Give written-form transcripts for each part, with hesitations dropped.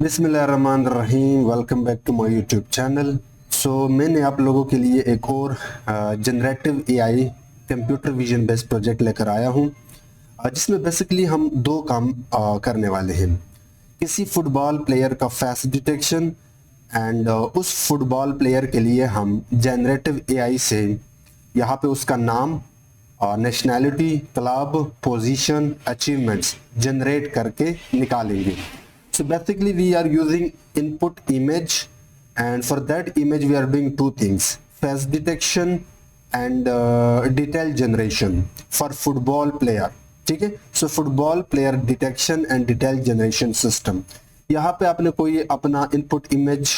बिस्मिल्लाहिर्रहमानिर्रहीम। Welcome back to my YouTube channel. मैंने आप लोगों के लिए एक और generative AI computer vision based project लेकर आया हूं, जिसमें बेसिकली हम दो काम करने वाले हैं। किसी फुटबॉल प्लेयर का फेस डिटेक्शन एंड उस फुटबॉल प्लेयर के लिए हम जनरेटिव एआई से यहाँ पे उसका नाम, nationality, club, position, achievements generate करके निकालेंगे। So basically we are using input image, and for that image we are doing two things: face detection and detail generation for football player। ठीक है, so football player detection and detail generation system. यहाँ पे आपने कोई अपना input image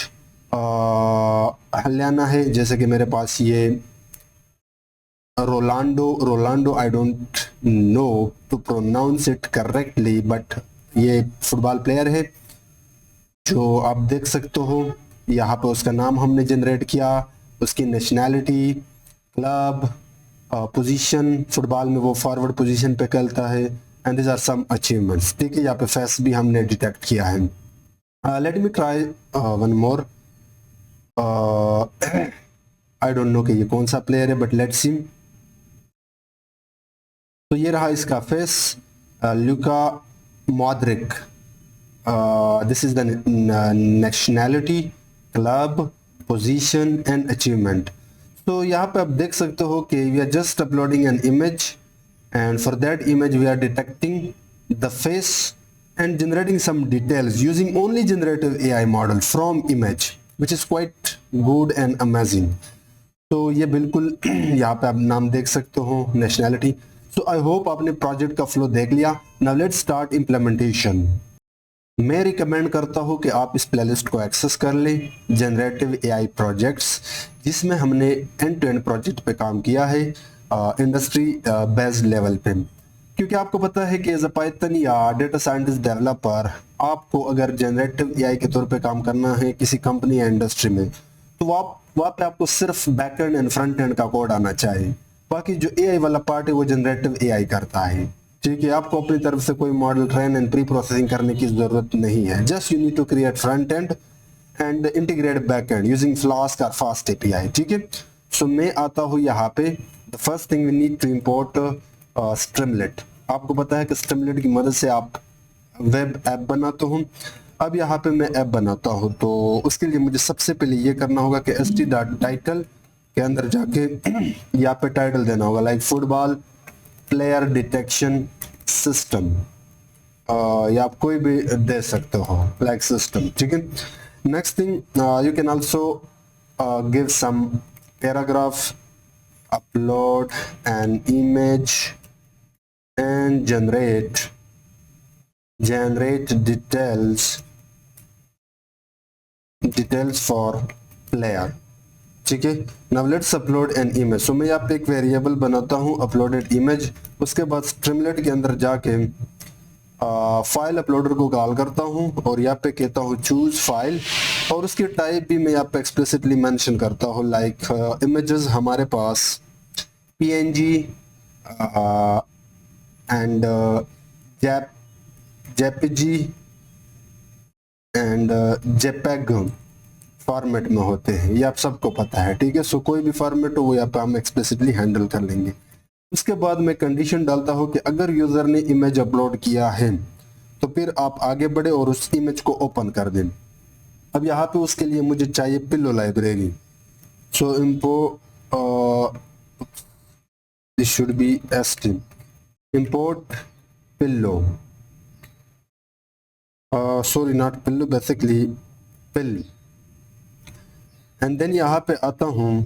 लेना है, जैसे कि मेरे पास ये Rolando I don't know to pronounce it correctly, but ये फुटबॉल प्लेयर है जो आप देख सकते हो। यहाँ पे उसका नाम हमने जनरेट किया, उसकी नेशनैलिटी, क्लब, पोजीशन, फुटबॉल में वो फॉरवर्ड पोजीशन पे खेलता है, and this are some achievements. ठीक है, यहाँ पे फेस भी हमने डिटेक्ट किया है। Let me try one more. I don't no कि ये कौन सा प्लेयर है, बट लेट्स सी। तो ये रहा इसका face, Luka Modric. This is the nationality, club, position and achievement। तो यहाँ पे आप देख सकते हो कि we are just uploading an image, and for that image we are detecting the face and generating some details using only generative AI model from image, which is quite good and amazing। तो ये बिल्कुल यहाँ पे आप नाम देख सकते हो, नेशनैलिटी। सो आई होप आपने प्रोजेक्ट का फ्लो देख लिया। Now let's start implementation. मैं रिकमेंड करता हूं कि आप इस प्लेलिस्ट को एक्सेस कर लें, जनरेटिव एआई प्रोजेक्ट्स, जिसमें हमने एंड टू एंड प्रोजेक्ट पे काम किया है इंडस्ट्री बेस्ड लेवल पे। क्योंकि आपको पता है कि एज अ पाइथन या डेटा साइंटिस्ट डेवलपर, आपको अगर जनरेटिव एआई के तौर पे काम करना है किसी कंपनी या इंडस्ट्री में, तो वहाँ पे आपको सिर्फ back and and front end का कोड आना चाहिए। बाकी जो एआई वाला पार्ट है वो जनरेटिव एआई करता है। ठीक है, आपको अपनी तरफ से कोई model train and pre processing करने की जरूरत नहीं है। Just you need to create front end and integrate back end using Flask और फास्ट एपीआई। ठीक है, सो मैं आता हूँ यहाँ पे। The first thing we need to import Streamlit. आपको पता है कि स्ट्रीमलेट की मदद से आप वेब ऐप बनाते हो। अब यहाँ पे मैं ऐप बनाता हूँ, तो उसके लिए मुझे सबसे पहले ये करना होगा कि st.title के अंदर जाके यहाँ पे टाइटल देना होगा, like football player detection system, या आप कोई भी दे सकते हो, लाइक सिस्टम। ठीक है, next thing you can also give some paragraph, upload an image and generate details for player। ठीक है, now let's upload an image. So मैं यहाँ पे एक वेरिएबल बनाता हूँ अपलोडेड इमेज। उसके बाद स्ट्रीमलेट के अंदर जाके फाइल अपलोडर को कॉल करता हूँ और यहाँ पे कहता हूँ चूज फाइल, और उसकी टाइप भी मैं यहाँ पे एक्सप्लिसिटली मेंशन करता हूँ, लाइक इमेजेस हमारे पास png and jpg and jpeg format में होते हैं, ये आप सबको पता है। ठीक है, सो कोई भी फॉर्मेट हो वो यहाँ पे हम एक्सप्लिसिटली हैंडल कर लेंगे। उसके बाद मैं कंडीशन डालता हूँ कि अगर यूजर ने इमेज अपलोड किया है तो फिर आप आगे बढ़े और उस इमेज को ओपन कर दें। अब यहाँ पे उसके लिए मुझे चाहिए pillow library. So this should be st import pillow, sorry not pillow, basically pill। And then यहाँ पे आता हूँ,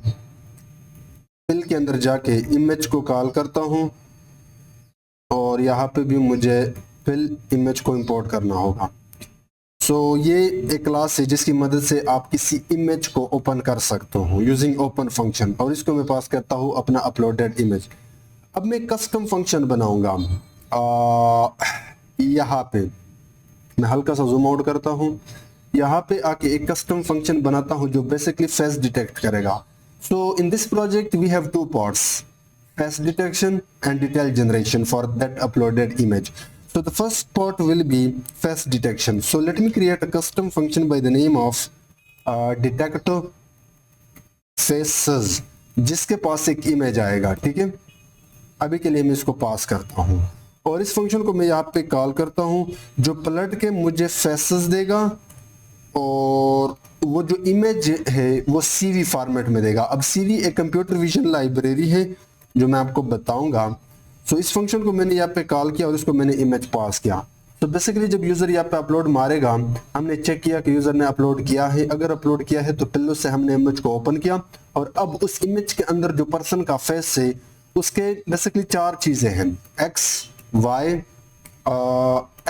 पिल के अंदर जाके इमेज को कॉल करता हूँ, और यहाँ पे भी मुझे पिल इमेज को इंपोर्ट करना होगा। सो ये एक क्लास है जिसकी मदद से आप किसी इमेज को ओपन कर सकते हो यूजिंग ओपन फंक्शन, और इसको मैं पास करता हूँ अपना अपलोडेड इमेज। अब मैं कस्टम फंक्शन बनाऊंगा। यहाँ पे मैं हल्का सा जूम आउट करता हूँ, यहाँ पे आके एक कस्टम फंक्शन बनाता हूँ जो बेसिकली फेस डिटेक्ट करेगा। So in this project we have two parts, face detection and detail generation for that uploaded image. So the first part will be face detection. So let me create a custom function by the name of detect faces, जिसके पास एक image आएगा। ठीक है, अभी के लिए मैं इसको पास करता हूँ और इस फंक्शन को मैं यहाँ पे कॉल करता हूँ, जो पलट के मुझे फेसेस देगा और वो जो इमेज है वो CV फॉर्मेट में देगा। अब CV एक कंप्यूटर विजन लाइब्रेरी है जो मैं आपको बताऊंगा। सो इस फंक्शन को मैंने यहाँ पे कॉल किया और इसको मैंने इमेज पास किया। तो बेसिकली जब यूजर यहाँ पे अपलोड मारेगा, हमने चेक किया कि यूजर ने अपलोड किया है। अगर अपलोड किया है तो पिल्लो से हमने इमेज को ओपन किया और अब उस इमेज के अंदर जो पर्सन का फेस है उसके बेसिकली 4 चीजें हैं, X, Y,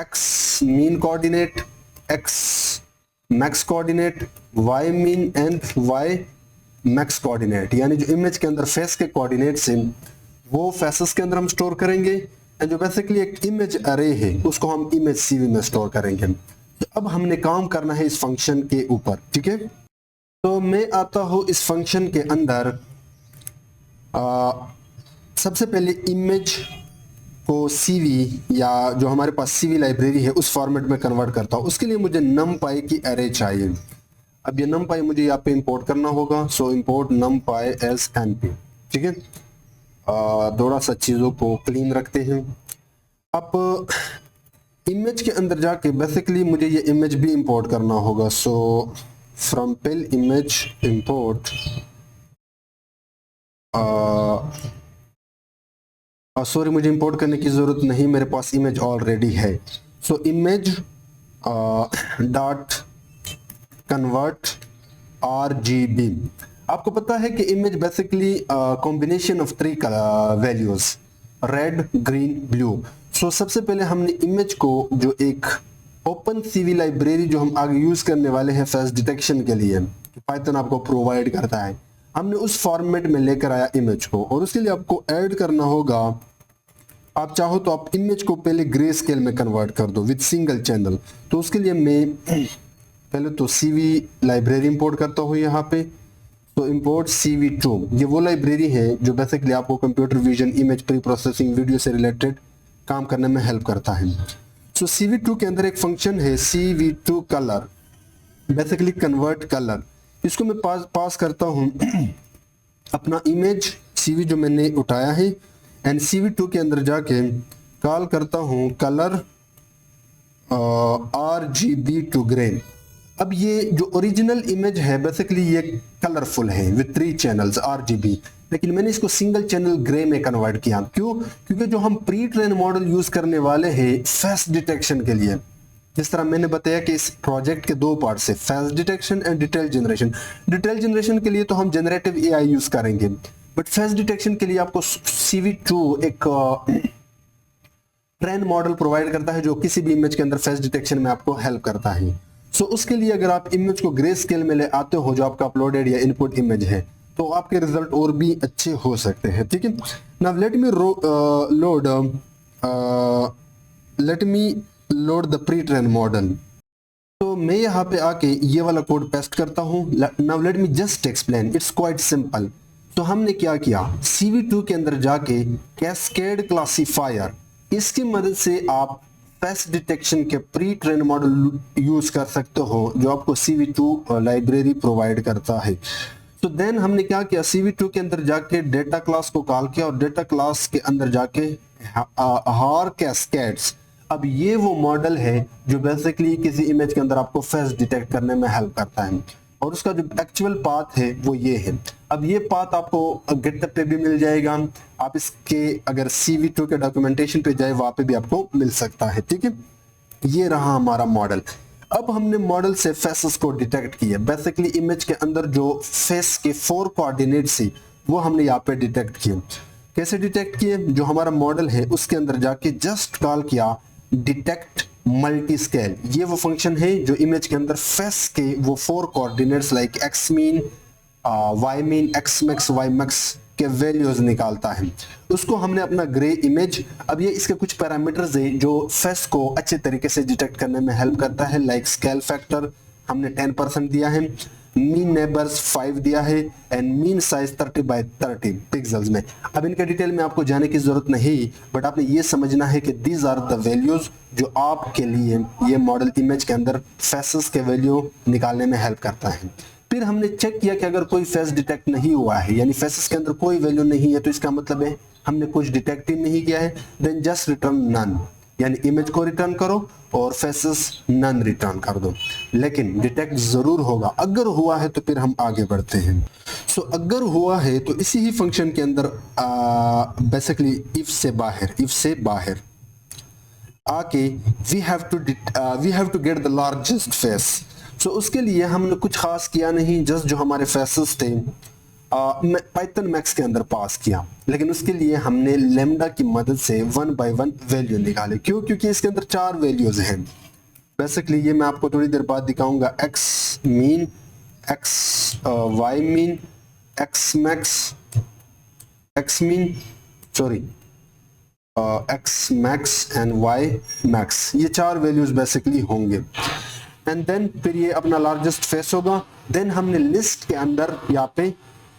X min coordinate, X max coordinate, Y min and Y max coordinate. यानी जो इमेज के अंदर फेस के कोऑर्डिनेट्स हैं वो फेसेस के अंदर हम स्टोर करेंगे एंड जो बेसिकली एक इमेज अरे है उसको हम इमेज CV में स्टोर करेंगे। तो अब हमने काम करना है इस फंक्शन के ऊपर। ठीक है, तो मैं आता हूं इस फंक्शन के अंदर। सबसे पहले इमेज को CV या जो हमारे पास CV लाइब्रेरी है उस फॉर्मेट में कन्वर्ट करता हूं। उसके लिए मुझे numpy की अरे चाहिए। अब ये numpy मुझे यहाँ पे इंपोर्ट करना होगा। सो इंपोर्ट numpy एज np। ठीक है, थोड़ा सा चीज़ों को क्लीन रखते हैं। अब इमेज के अंदर जाके बेसिकली मुझे ये इमेज भी इंपोर्ट करना होगा। So from PIL image import, sorry मुझे इंपोर्ट करने की ज़रूरत नहीं, मेरे पास इमेज ऑलरेडी है। So image dot convert RGB। आपको पता है कि image basically combination of 3 values, red, green, blue. So सबसे पहले हमने इमेज को जो एक ओपन CV लाइब्रेरी जो हम आगे यूज करने वाले हैं फेस डिटेक्शन के लिए, पाइथन आपको प्रोवाइड करता है, हमने उस फॉर्मेट में लेकर आया इमेज को और उसके लिए आपको ऐड करना होगा। आप चाहो तो आप इमेज को पहले ग्रे स्केल में कन्वर्ट कर दो विद सिंगल चैनल। तो उसके लिए मैं पहले तो CV लाइब्रेरी इंपोर्ट करता हूँ यहाँ पे। तो इंपोर्ट CV2, ये वो लाइब्रेरी है जो बेसिकली आपको computer vision, image pre processing, video से रिलेटेड काम करने में हेल्प करता है। सो CV2 के अंदर एक फंक्शन है CV2 colour, basically convert colour. इसको मैं पास करता हूँ अपना इमेज CV जो मैंने उठाया है एंड CV2 के अंदर जाके कॉल करता हूँ कलर RGB टू ग्रे। अब ये जो ओरिजिनल इमेज है बेसिकली ये कलरफुल है विद 3 चैनल्स RGB, लेकिन मैंने इसको सिंगल चैनल ग्रे में कन्वर्ट किया। क्यों? क्योंकि जो हम प्री ट्रेन मॉडल यूज करने वाले हैं फेस डिटेक्शन के लिए, जिस तरह मैंने बताया कि इस प्रोजेक्ट के 2 पार्ट्स है, face detection and detail generation. Detail generation के लिए तो हम जनरेटिव AI यूज करेंगे, बट फेस डिटेक्शन के लिए आपको CV2 एक ट्रेन मॉडल प्रोवाइड करता है जो किसी भी इमेज के अंदर फेस डिटेक्शन में आपको हेल्प करता है। सो उसके लिए अगर आप इमेज को ग्रे स्केल में ले आते हो जो आपका अपलोडेड या इनपुट इमेज है तो आपके रिजल्ट और भी अच्छे हो सकते हैं। ठीक है, now let me load the pre train model. तो मैं यहाँ पे आके ये वाला कोड पेस्ट करता हूँ। Now let me just explain, it's quite simple. तो हमने क्या किया, CV2 के अंदर जाके कैस्केड क्लासिफायर, इसकी मदद से आप फेस डिटेक्शन के प्री ट्रेन मॉडल यूज कर सकते हो जो आपको CV2 लाइब्रेरी प्रोवाइड करता है। तो देन हमने क्या किया, CV2 के अंदर जाके डेटा क्लास को कॉल किया और डेटा क्लास के अंदर जाके हार कैस्केड्स। अब ये वो मॉडल है जो बेसिकली किसी इमेज के अंदर आपको फेस डिटेक्ट करने में हेल्प करता है और उसका जो एक्चुअल पाथ है वो ये है। अब ये पाथ आपको गिटहब पे भी मिल जाएगा, आप इसके अगर CV2 के डॉक्यूमेंटेशन पे जाए वहां पे भी आपको मिल सकता है। ठीक है, ये रहा हमारा मॉडल। अब हमने मॉडल से फेसेस को डिटेक्ट किया। बेसिकली इमेज के अंदर जो फेस के 4 कोऑर्डिनेट्स है वो हमने यहाँ पे डिटेक्ट किए। कैसे डिटेक्ट किए, जो हमारा मॉडल है उसके अंदर जाके जस्ट कॉल किया डिटेक्ट मल्टी स्केल। ये वो फंक्शन है जो इमेज के अंदर फेस के वो 4 coordinates like X min, Y min, X max, Y max के वैल्यूज निकालता है। उसको हमने अपना ग्रे इमेज, अब ये इसके कुछ पैरामीटर्स है जो फेस को अच्छे तरीके से डिटेक्ट करने में हेल्प करता है, लाइक स्केल फैक्टर हमने 10% दिया है, मीन नेबर्स 5 दिया है and min size 30 by 30 pixels में। अब इनके डिटेल में आपको जाने की जरूरत नहीं, बट आपने ये समझना है कि दीज आर द वैल्यूज जो आपके लिए ये मॉडल इमेज के अंदर फेसेस के वैल्यू निकालने में हेल्प करता है। फिर हमने चेक किया कि अगर कोई फेस डिटेक्ट नहीं हुआ है, यानी फेसेस के अंदर कोई वैल्यू नहीं है, तो इसका मतलब है हमने कुछ डिटेक्ट ही नहीं किया है, देन जस्ट रिटर्न नन, यानी इमेज को रिटर्न करो और फेसेस नन रिटर्न कर दो। लेकिन डिटेक्ट जरूर होगा, अगर हुआ है तो फिर हम आगे बढ़ते हैं। सो अगर हुआ है तो इसी ही फंक्शन के अंदर बेसिकली इफ से बाहर आके we have to get the largest face. So उसके लिए हमने कुछ खास किया नहीं, जस्ट जो हमारे फेसेस थे पाइथन मैक्स के अंदर पास किया, लेकिन उसके लिए हमने लेमडा की मदद से 1 बाय 1 वैल्यू निकाले। क्यों? क्योंकि इसके अंदर 4 वैल्यूज हैं। बेसिकली ये मैं आपको थोड़ी देर बाद दिखाऊंगा, X min, X Y min, X max, X min sorry X max and Y max, ये 4 वैल्यूज बेसिकली होंगे। एंड देन फिर ये अपना लार्जेस्ट फेस होगा। देन हमने लिस्ट के अंदर यहाँ पे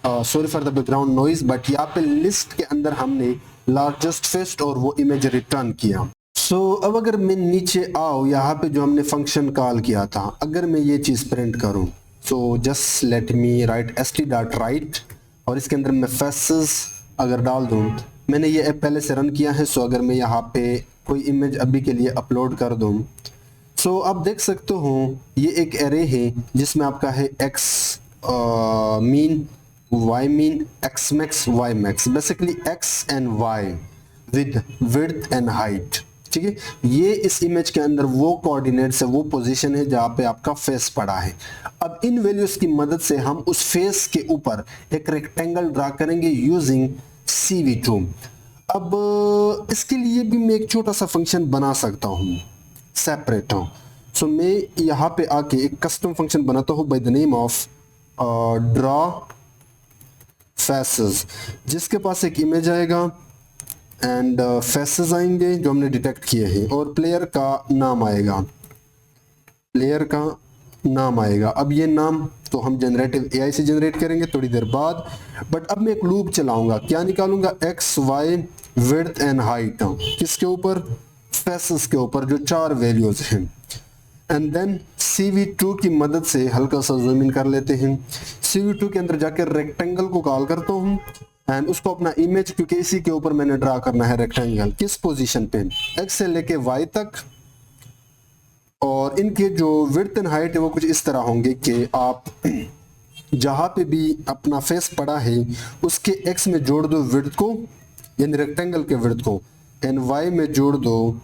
sorry for the background noise, but यहाँ पे लिस्ट के अंदर हमने लार्जेस्ट फेस और वो इमेज रिटर्न किया। सो अब अगर मैं नीचे आओ, यहाँ पे जो हमने फंक्शन कॉल किया था, अगर मैं ये चीज प्रिंट करूं, so just let me right st.write और इसके अंदर मैं फेसेस अगर डाल दूं, मैंने ये ऐप पहले से रन किया है। सो अगर मैं यहाँ पे कोई इमेज अभी के लिए अपलोड कर दूं, सो आप देख सकते हो ये एक एरे है जिसमें आपका है X min, Y min, X max, Y max, basically X and Y with width and height. ठीक है, ये इस इमेज के अंदर वो कोऑर्डिनेट्स है, वो पोजीशन है जहां पे आपका फेस पड़ा है। अब इन वैल्यूज की मदद से हम उस फेस के ऊपर एक रेक्टेंगल ड्रा करेंगे यूजिंग CV2। अब इसके लिए भी मैं एक छोटा सा फंक्शन बना सकता हूं, सेपरेट हूं। सो मैं यहाँ पे आके एक कस्टम फंक्शन बनाता हूँ by the name of draw faces, जिसके पास एक इमेज आएगा एंड फेसेस आएंगे जो हमने डिटेक्ट किए हैं, और प्लेयर का नाम आएगा। अब ये नाम तो हम जनरेटिव AI से जनरेट करेंगे थोड़ी देर बाद, बट अब मैं एक लूप चलाऊंगा। क्या निकालूंगा? X Y width and height, किसके ऊपर? फेसेस के ऊपर, जो 4 वैल्यूज हैं। एंड देन CV2 की मदद से हल्का सा जूम इन कर लेते हैं। CV2 के अंदर जाकर रेक्टेंगल को कॉल करता हूँ एंड उसको अपना इमेज, क्योंकि इसी के ऊपर मैंने ड्रा करना है रेक्टेंगल, किस पोजीशन पे? X से लेके Y तक, और इनके जो विड्थ एंड हाइट है वो कुछ इस तरह होंगे कि आप जहां पे भी अपना फेस पड़ा है उसके X में जोड़ दो विड्थ को, यानी रेक्टेंगल के विड्थ को, एंड Y में जोड़ दो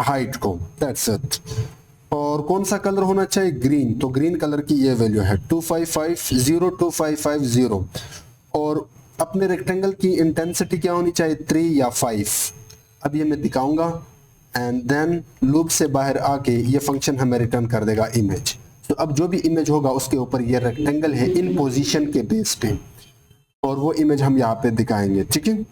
हाइट को, दैट्स इट। और कौन सा कलर होना चाहिए? ग्रीन। तो ग्रीन कलर की ये वैल्यू है 2550, और अपने रेक्टेंगल की इंटेंसिटी क्या होनी चाहिए? 3 या 5। अब ये मैं दिखाऊंगा एंड देन लूप से बाहर आके ये फंक्शन हमें रिटर्न कर देगा इमेज। तो अब जो भी इमेज होगा उसके ऊपर ये रेक्टेंगल है इन पोजीशन के बेस पे, और वो इमेज हम यहाँ पे दिखाएंगे। ठीक है,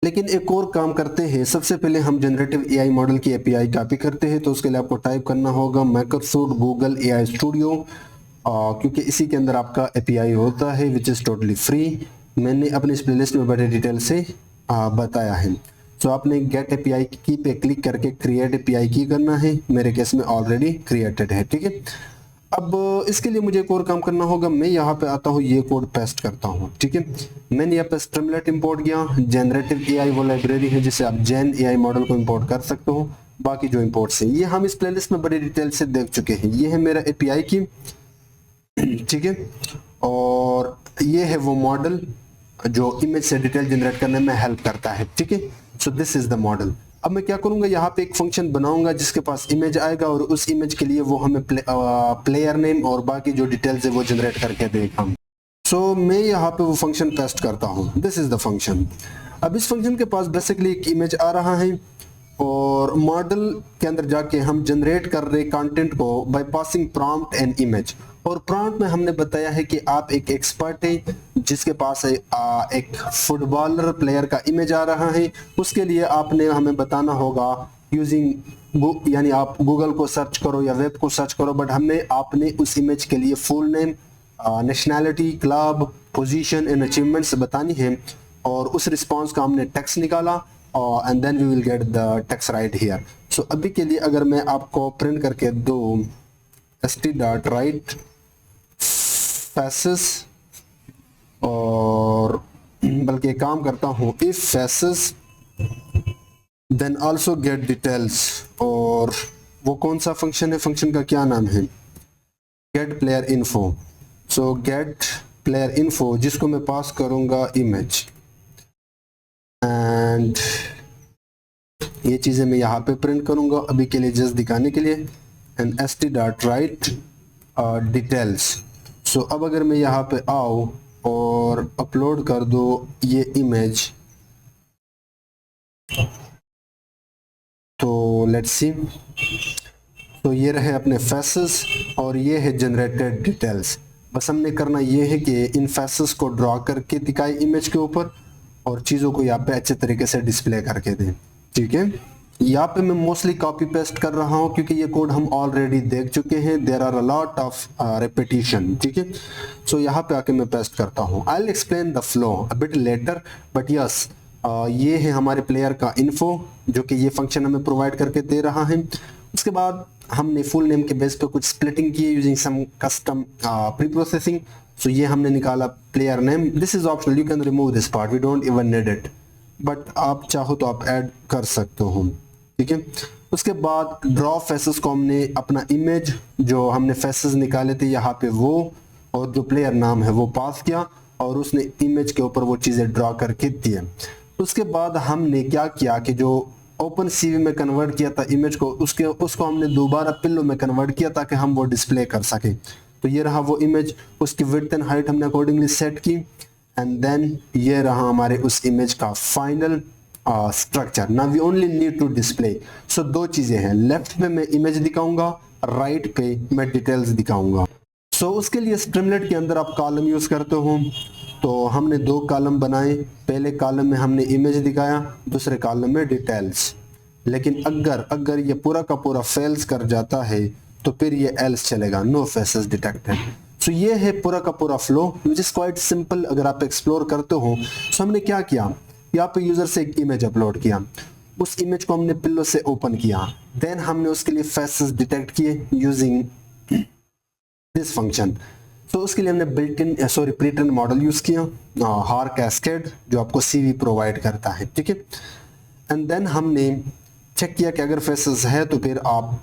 लेकिन एक और काम करते हैं। सबसे पहले हम जनरेटिव AI मॉडल की API कॉपी करते हैं, तो उसके लिए आपको टाइप करना होगा माइक्रोसॉफ्ट गूगल AI स्टूडियो, क्योंकि इसी के अंदर आपका API होता है विच इज़ टोटली फ्री। मैंने अपने इस प्लेलिस्ट में बड़े डिटेल से बताया है। तो आपने गेट API की पे क्लिक करके क्रिएट API की करना है, मेरे केस में ऑलरेडी क्रिएटेड है। ठीक है, अब इसके लिए मुझे एक और काम करना होगा। मैं यहाँ पे आता हूँ, ये कोड पेस्ट करता हूँ। ठीक है, मैंने यहाँ पे स्ट्रीमलाइट इंपोर्ट किया। जनरेटिव AI वो लाइब्रेरी है जिससे आप जेन AI मॉडल को इंपोर्ट कर सकते हो। बाकी जो इंपोर्ट्स हैं ये हम इस प्लेलिस्ट में बड़ी डिटेल से देख चुके हैं। ये है मेरा API की, ठीक है, और ये है वो मॉडल जो इमेज से डिटेल जनरेट करने में हेल्प करता है। ठीक है, so this is the model. अब मैं क्या करूंगा, यहाँ पे एक फंक्शन बनाऊंगा जिसके पास इमेज आएगा, और उस इमेज के लिए वो हमें प्लेयर नेम और बाकी जो डिटेल्स है वो जनरेट करके देगा। सो मैं यहाँ पे वो फंक्शन पेस्ट करता हूँ। This is the function. अब इस फंक्शन के पास बेसिकली एक इमेज आ रहा है, और मॉडल के अंदर जाके हम जनरेट कर रहे कंटेंट को by passing prompt and image. और प्रॉम्प्ट में हमने बताया है कि आप एक एक्सपर्ट है जिसके पास है एक फुटबॉलर प्लेयर का इमेज आ रहा है, उसके लिए आपने हमें बताना होगा यूजिंग, यानी आप गूगल को सर्च करो या वेब को सर्च करो, बट आपने उस इमेज के लिए full name, nationality, club, position and achievements बतानी है, और उस रिस्पॉन्स का हमने टेक्स्ट निकाला, and then we will get the text right here. So अभी के लिए अगर मैं आपको प्रिंट करके दूं st.write faces, और बल्कि एक काम करता हूं, if faces then also get details, और वो कौन सा फंक्शन है, फंक्शन का क्या नाम है, get player info. So get player info जिसको मैं पास करूंगा इमेज, एंड ये चीजें मैं यहाँ पे प्रिंट करूंगा अभी के लिए जस्ट दिखाने के लिए, एंड st.write डिटेल्स। सो अब अगर मैं यहाँ पे आऊँ और अपलोड कर दो ये इमेज, तो लेट्स सी, तो ये रहे अपने फेसेस और ये है जनरेटेड डिटेल्स। बस हमने करना ये है कि इन फेसेस को ड्रॉ करके दिखाए इमेज के ऊपर और चीज़ों को यहाँ पे अच्छे तरीके से डिस्प्ले करके दें। ठीक है, यहाँ पे मैं मोस्टली कॉपी पेस्ट कर रहा हूँ क्योंकि ये कोड हम ऑलरेडी देख चुके हैं, there are a lot of repetition. ठीक है, सो यहाँ पे आके मैं पेस्ट करता हूँ। I will explain the flow a bit letter, but yes ये है हमारे प्लेयर का इन्फो जो कि ये फंक्शन हमें प्रोवाइड करके दे रहा है। उसके बाद हमने फुल नेम के बेस पे कुछ स्प्लिटिंग की using some custom pre processing. So ये हमने निकाला player name, this is optional, you can remove this part, we don't even need it, but आप चाहो तो आप ऐड कर सकते हो। ठीक है, उसके बाद ड्रॉ फेसेस को हमने अपना इमेज जो हमने फेसेस निकाले थे यहाँ पे वो और जो प्लेयर नाम है वो पास किया और उसने इमेज के ऊपर वो चीज़ें ड्रॉ करके दिए। उसके बाद हमने क्या किया कि जो ओपन सीवी में कन्वर्ट किया था इमेज को, उसको हमने दोबारा पिल्लो में कन्वर्ट किया ताकि हम वो डिस्प्ले कर सके। तो ये रहा वो इमेज, उसकी विड्थ एंड हाइट हमने अकॉर्डिंगली सेट की, एंड देन ये रहा हमारे उस इमेज का final structure. Now we only need to display. So दो चीजें हैं, लेफ्ट पे मैं इमेज दिखाऊंगा, राइट पे मैं डिटेल्स दिखाऊंगा। सो उसके लिए स्ट्रीमलेट के अंदर आप कॉलम यूज करते हो, तो हमने दो कॉलम बनाए, पहले कॉलम में हमने इमेज दिखाया, दूसरे कॉलम में डिटेल्स। लेकिन अगर ये पूरा का पूरा फेल्स कर जाता है तो फिर ये एल्स चलेगा, नो फेसेस डिटेक्टेड। सो ये है पूरा का पूरा flow which is quite simple अगर आप एक्सप्लोर करते हो। सो हमने क्या किया, यहाँ पे यूजर से एक इमेज अपलोड किया, उस इमेज को हमने पिल्लो से ओपन किया, देन हमने उसके लिए फेसेस डिटेक्ट किए यूजिंग दिस फंक्शन। तो उसके लिए हमने built in pre train model use किया, हार कैस्केड जो आपको सीवी प्रोवाइड करता है। ठीक है, एंड देन हमने चेक किया कि अगर फेसेस है तो फिर आप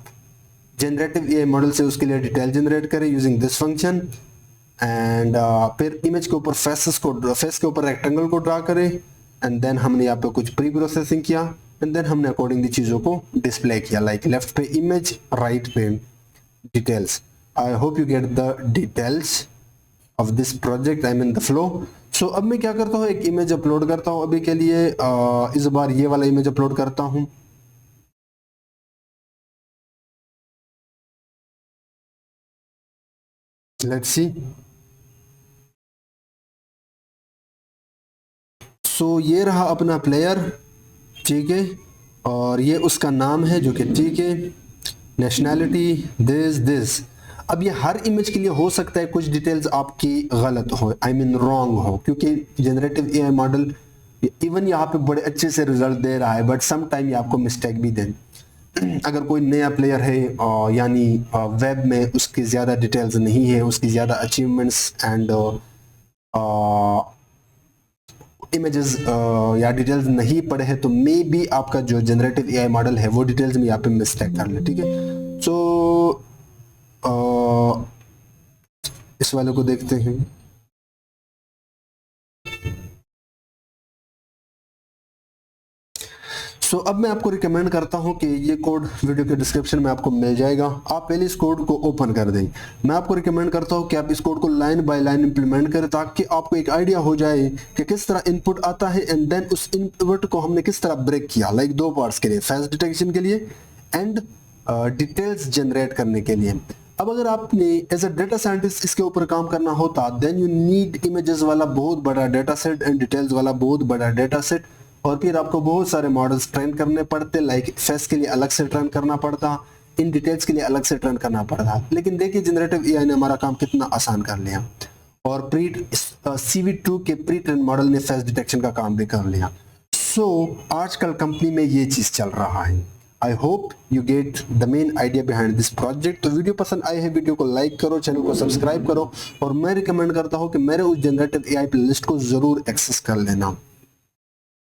जनरेटिव एआई मॉडल से उसके लिए डिटेल जनरेट करें यूजिंग दिस फंक्शन, एंड फिर इमेज के ऊपर फेस के ऊपर रेक्टेंगल को ड्रा करें, एंड देन हमने यहाँ पे कुछ प्री प्रोसेसिंग किया, एंड देन हमने अकॉर्डिंगली चीज़ों को डिस्प्ले किया, लाइक लेफ्ट पे इमेज, राइट पे details. I hope you get the details of this project, I mean the flow. So अब मैं क्या करता हूँ, एक इमेज अपलोड करता हूँ अभी के लिए, इस बार ये वाला इमेज अपलोड करता हूँ। Let's see. सो ये रहा अपना प्लेयर, ठीक है, और ये उसका नाम है जो कि ठीक है, नेशनैलिटी दिस। अब ये हर इमेज के लिए हो सकता है कुछ डिटेल्स आपकी गलत हो, आई मीन रॉन्ग हो, क्योंकि जनरेटिव एआई मॉडल इवन यहाँ पे बड़े अच्छे से रिजल्ट दे रहा है, बट सम टाइम ये आपको मिस्टेक भी दे। अगर कोई नया प्लेयर है यानी वेब में उसकी ज़्यादा डिटेल्स नहीं है, उसकी ज़्यादा अचीवमेंट्स एंड इमेजेस या डिटेल्स नहीं पड़े हैं, तो मे बी आपका जो जनरेटिव एआई मॉडल है वो डिटेल्स में यहाँ पे मिस्टेक कर ले। ठीक है, सो इस वाले को देखते हैं। सो अब मैं आपको रिकमेंड करता हूं कि ये कोड वीडियो के डिस्क्रिप्शन में आपको मिल जाएगा, आप पहले इस कोड को ओपन कर दें। मैं आपको रिकमेंड करता हूं कि आप इस कोड को लाइन बाय लाइन इंप्लीमेंट करें ताकि आपको एक आइडिया हो जाए कि किस तरह इनपुट आता है, एंड देन उस इनपुट को हमने किस तरह ब्रेक किया, लाइक दो पार्ट्स के लिए, फेस डिटेक्शन के लिए एंड डिटेल्स जनरेट करने के लिए। अब अगर आपने एज अ डेटा साइंटिस्ट इसके ऊपर काम करना होता, देन यू नीड इमेजेस वाला बहुत बड़ा डेटा सेट एंड डिटेल्स वाला बहुत बड़ा डेटा सेट, और फिर आपको बहुत सारे मॉडल्स ट्रेन करने पड़ते, लाइक फेस के लिए अलग से ट्रेन करना पड़ता, इन डिटेल्स के लिए अलग से ट्रेन करना पड़ता। लेकिन देखिए जनरेटिव एआई ने हमारा काम कितना आसान कर लिया, और प्री CV2 के प्री ट्रेन मॉडल ने फेस डिटेक्शन का काम भी कर लिया। सो आजकल कंपनी में ये चीज चल रहा है। आई hope you get the main idea behind this project. तो वीडियो पसंद आए है, वीडियो को लाइक करो, चैनल को सब्सक्राइब करो, और मैं रिकमेंड करता हूँ कि मेरे उस जनरेटिव एआई प्लेलिस्ट को जरूर एक्सेस कर लेना।